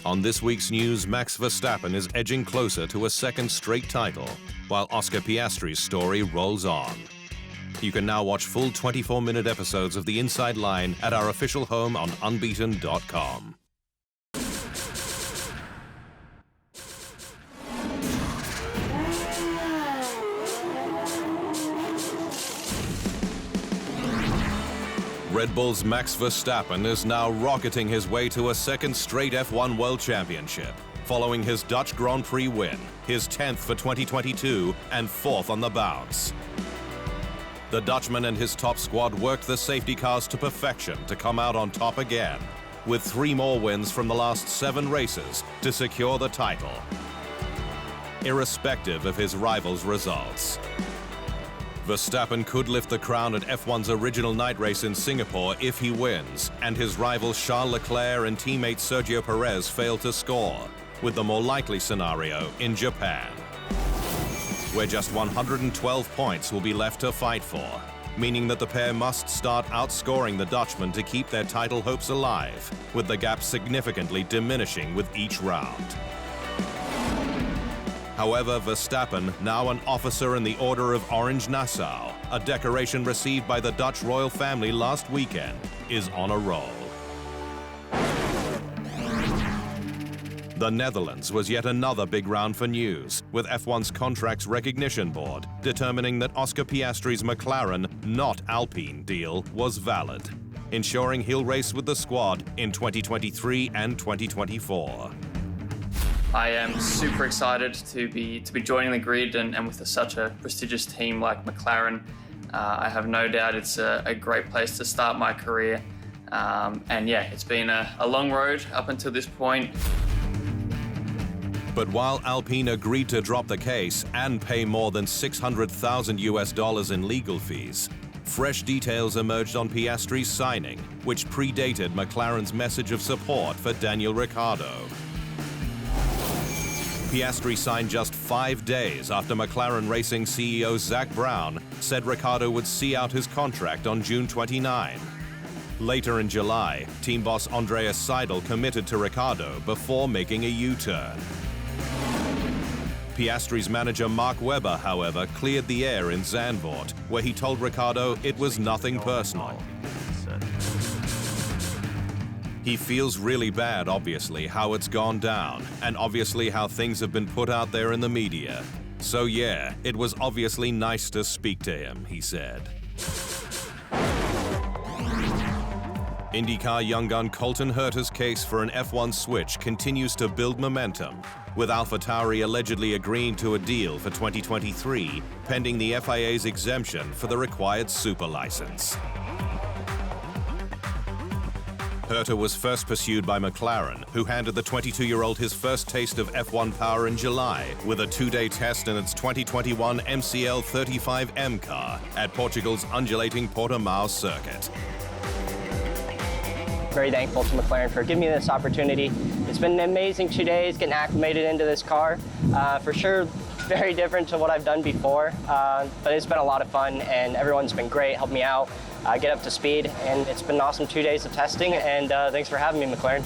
On this week's news, Max Verstappen is edging closer to a second straight title, while Oscar Piastri's story rolls on. You can now watch full 24-minute episodes of The Inside Line at our official home on unbeaten.com. Red Bull's Max Verstappen is now rocketing his way to a second straight F1 World Championship, following his Dutch Grand Prix win, his 10th for 2022 and 4th on the bounce. The Dutchman and his top squad worked the safety cars to perfection to come out on top again, with 3 more wins from the last 7 races to secure the title, irrespective of his rivals' results. Verstappen could lift the crown at F1's original night race in Singapore if he wins, and his rivals Charles Leclerc and teammate Sergio Perez fail to score, with the more likely scenario in Japan, where just 112 points will be left to fight for, meaning that the pair must start outscoring the Dutchman to keep their title hopes alive, with the gap significantly diminishing with each round. However, Verstappen, now an officer in the Order of Orange Nassau, a decoration received by the Dutch royal family last weekend, is on a roll. The Netherlands was yet another big round for news, with F1's Contracts Recognition Board determining that Oscar Piastri's McLaren, not Alpine, deal was valid, ensuring he'll race with the squad in 2023 and 2024. I am super excited to be joining the grid and with such a prestigious team like McLaren. I have no doubt it's a great place to start my career. And yeah, it's been a long road up until this point. But while Alpine agreed to drop the case and pay more than $600,000 in legal fees, fresh details emerged on Piastri's signing, which predated McLaren's message of support for Daniel Ricciardo. Piastri signed just 5 days after McLaren Racing CEO Zak Brown said Ricciardo would see out his contract on June 29. Later in July, team boss Andreas Seidel committed to Ricciardo before making a U-turn. Piastri's manager Mark Webber, however, cleared the air in Zandvoort, where he told Ricciardo it was nothing personal. He feels really bad, obviously, how it's gone down, and obviously how things have been put out there in the media. So yeah, it was obviously nice to speak to him, he said. IndyCar young gun Colton Herta's case for an F1 switch continues to build momentum, with AlphaTauri allegedly agreeing to a deal for 2023, pending the FIA's exemption for the required super license. Herta was first pursued by McLaren, who handed the 22-year-old his first taste of F1 power in July with a 2-day test in its 2021 MCL 35M car at Portugal's undulating Portimao circuit. Very thankful to McLaren for giving me this opportunity. It's been an amazing 2 days getting acclimated into this car. For sure, very different to what I've done before, but it's been a lot of fun and everyone's been great, helped me out, get up to speed, and it's been an awesome 2 days of testing, and thanks for having me, McLaren.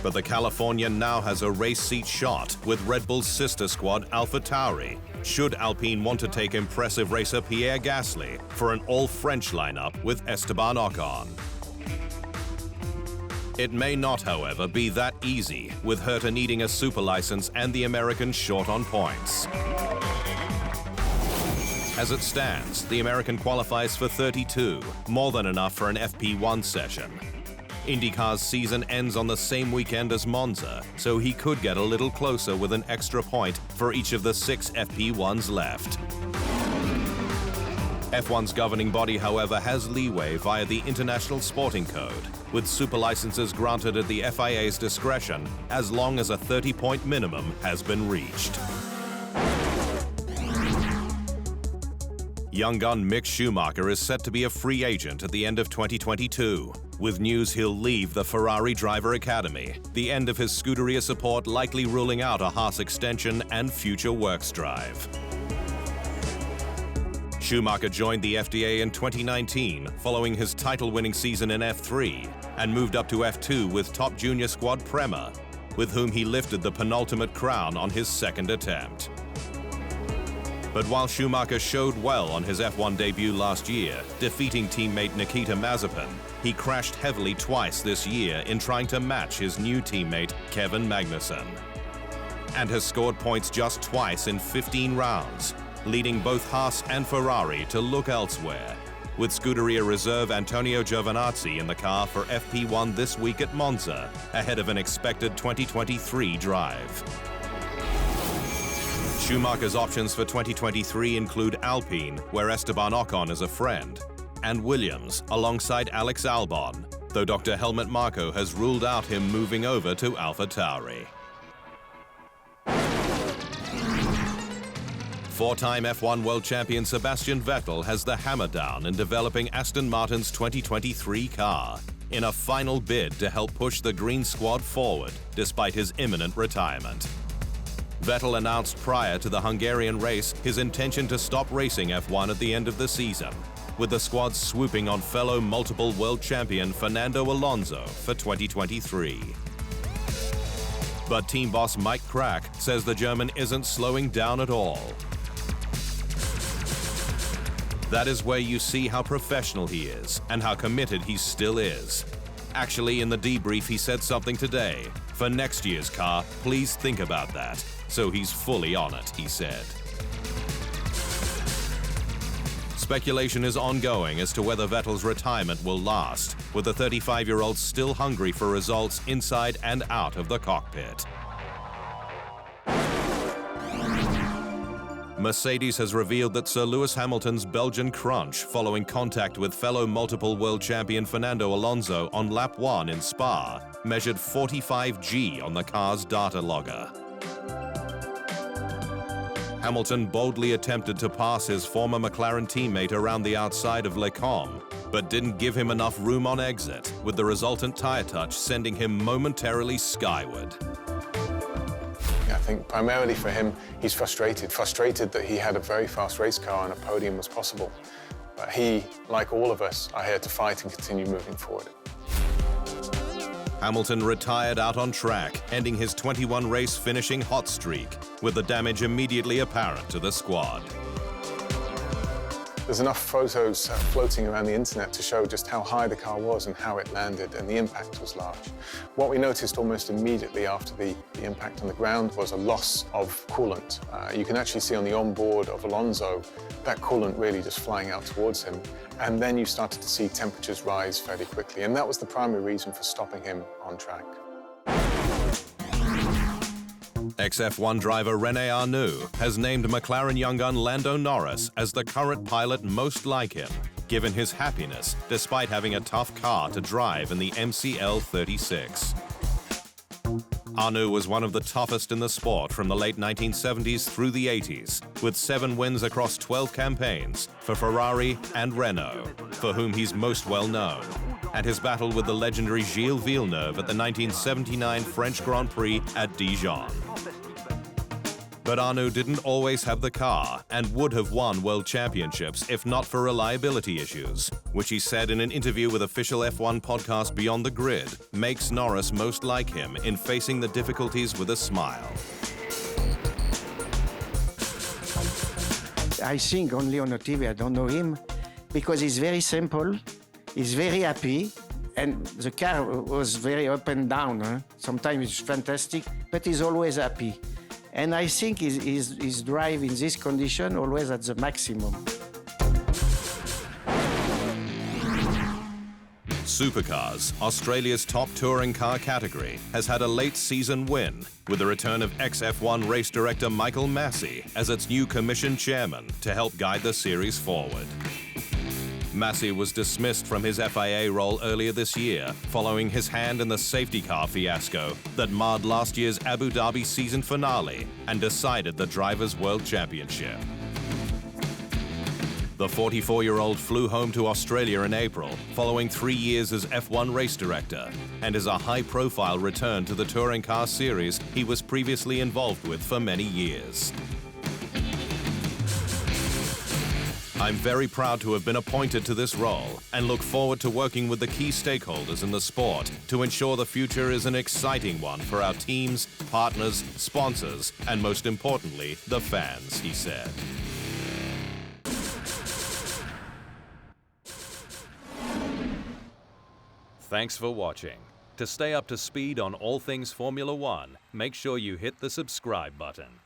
But the Californian now has a race seat shot with Red Bull's sister squad AlphaTauri, should Alpine want to take impressive racer Pierre Gasly for an all-French lineup with Esteban Ocon. It may not, however, be that easy, with Herta needing a super license and the Americans short on points. As it stands, the American qualifies for 32, more than enough for an FP1 session. IndyCar's season ends on the same weekend as Monza, so he could get a little closer with an extra point for each of the 6 FP1s left. F1's governing body, however, has leeway via the International Sporting Code, with super licenses granted at the FIA's discretion as long as a 30-point minimum has been reached. Young gun Mick Schumacher is set to be a free agent at the end of 2022, with news he'll leave the Ferrari Driver Academy, the end of his Scuderia support likely ruling out a Haas extension and future works drive. Schumacher joined the FDA in 2019 following his title-winning season in F3, and moved up to F2 with top junior squad Prema, with whom he lifted the penultimate crown on his second attempt. But while Schumacher showed well on his F1 debut last year, defeating teammate Nikita Mazepin, he crashed heavily twice this year in trying to match his new teammate Kevin Magnussen, and has scored points just twice in 15 rounds, leading both Haas and Ferrari to look elsewhere, with Scuderia reserve Antonio Giovinazzi in the car for FP1 this week at Monza, ahead of an expected 2023 drive. Schumacher's options for 2023 include Alpine, where Esteban Ocon is a friend, and Williams, alongside Alex Albon, though Dr. Helmut Marko has ruled out him moving over to AlphaTauri. Four-time F1 world champion Sebastian Vettel has the hammer down in developing Aston Martin's 2023 car in a final bid to help push the green squad forward despite his imminent retirement. Vettel announced prior to the Hungarian race his intention to stop racing F1 at the end of the season, with the squad swooping on fellow multiple world champion Fernando Alonso for 2023. But team boss Mike Krack says the German isn't slowing down at all. That is where you see how professional he is and how committed he still is. Actually, in the debrief, he said something today. For next year's car, please think about that. So he's fully on it, he said. Speculation is ongoing as to whether Vettel's retirement will last, with the 35-year-old still hungry for results inside and out of the cockpit. Mercedes has revealed that Sir Lewis Hamilton's Belgian crunch following contact with fellow multiple world champion Fernando Alonso on lap 1 in Spa measured 45 G on the car's data logger. Hamilton boldly attempted to pass his former McLaren teammate around the outside of Les Combes, but didn't give him enough room on exit, with the resultant tire touch sending him momentarily skyward. I think primarily for him, he's frustrated that he had a very fast race car and a podium was possible. But he, like all of us, are here to fight and continue moving forward. Hamilton retired out on track, ending his 21-race finishing hot streak, with the damage immediately apparent to the squad. There's enough photos floating around the internet to show just how high the car was and how it landed, and the impact was large. What we noticed almost immediately after the impact on the ground was a loss of coolant. You can actually see on the onboard of Alonso that coolant really just flying out towards him, and then you started to see temperatures rise fairly quickly, and that was the primary reason for stopping him on track. Ex-F1 driver Rene Arnoux has named McLaren young gun Lando Norris as the current pilot most like him, given his happiness despite having a tough car to drive in the MCL 36. Arnoux was one of the toughest in the sport from the late 1970s through the 80s, with 7 wins across 12 campaigns for Ferrari and Renault, for whom he's most well known, and his battle with the legendary Gilles Villeneuve at the 1979 French Grand Prix at Dijon. But Arnoux didn't always have the car and would have won world championships if not for reliability issues, which he said in an interview with official F1 podcast Beyond the Grid makes Norris most like him in facing the difficulties with a smile. I think only on the TV, I don't know him, because he's very simple, he's very happy, and the car was very up and down. Huh? Sometimes it's fantastic, but he's always happy. And I think his drive in this condition always at the maximum. Supercars, Australia's top touring car category, has had a late season win with the return of ex-F1 race director Michael Masi as its new commission chairman to help guide the series forward. Masi was dismissed from his FIA role earlier this year following his hand in the safety car fiasco that marred last year's Abu Dhabi season finale and decided the Drivers' World Championship. The 44-year-old flew home to Australia in April following 3 years as F1 race director and is a high-profile return to the touring car series he was previously involved with for many years. I'm very proud to have been appointed to this role and look forward to working with the key stakeholders in the sport to ensure the future is an exciting one for our teams, partners, sponsors, and most importantly, the fans, he said. Thanks for watching. To stay up to speed on all things Formula One, make sure you hit the subscribe button.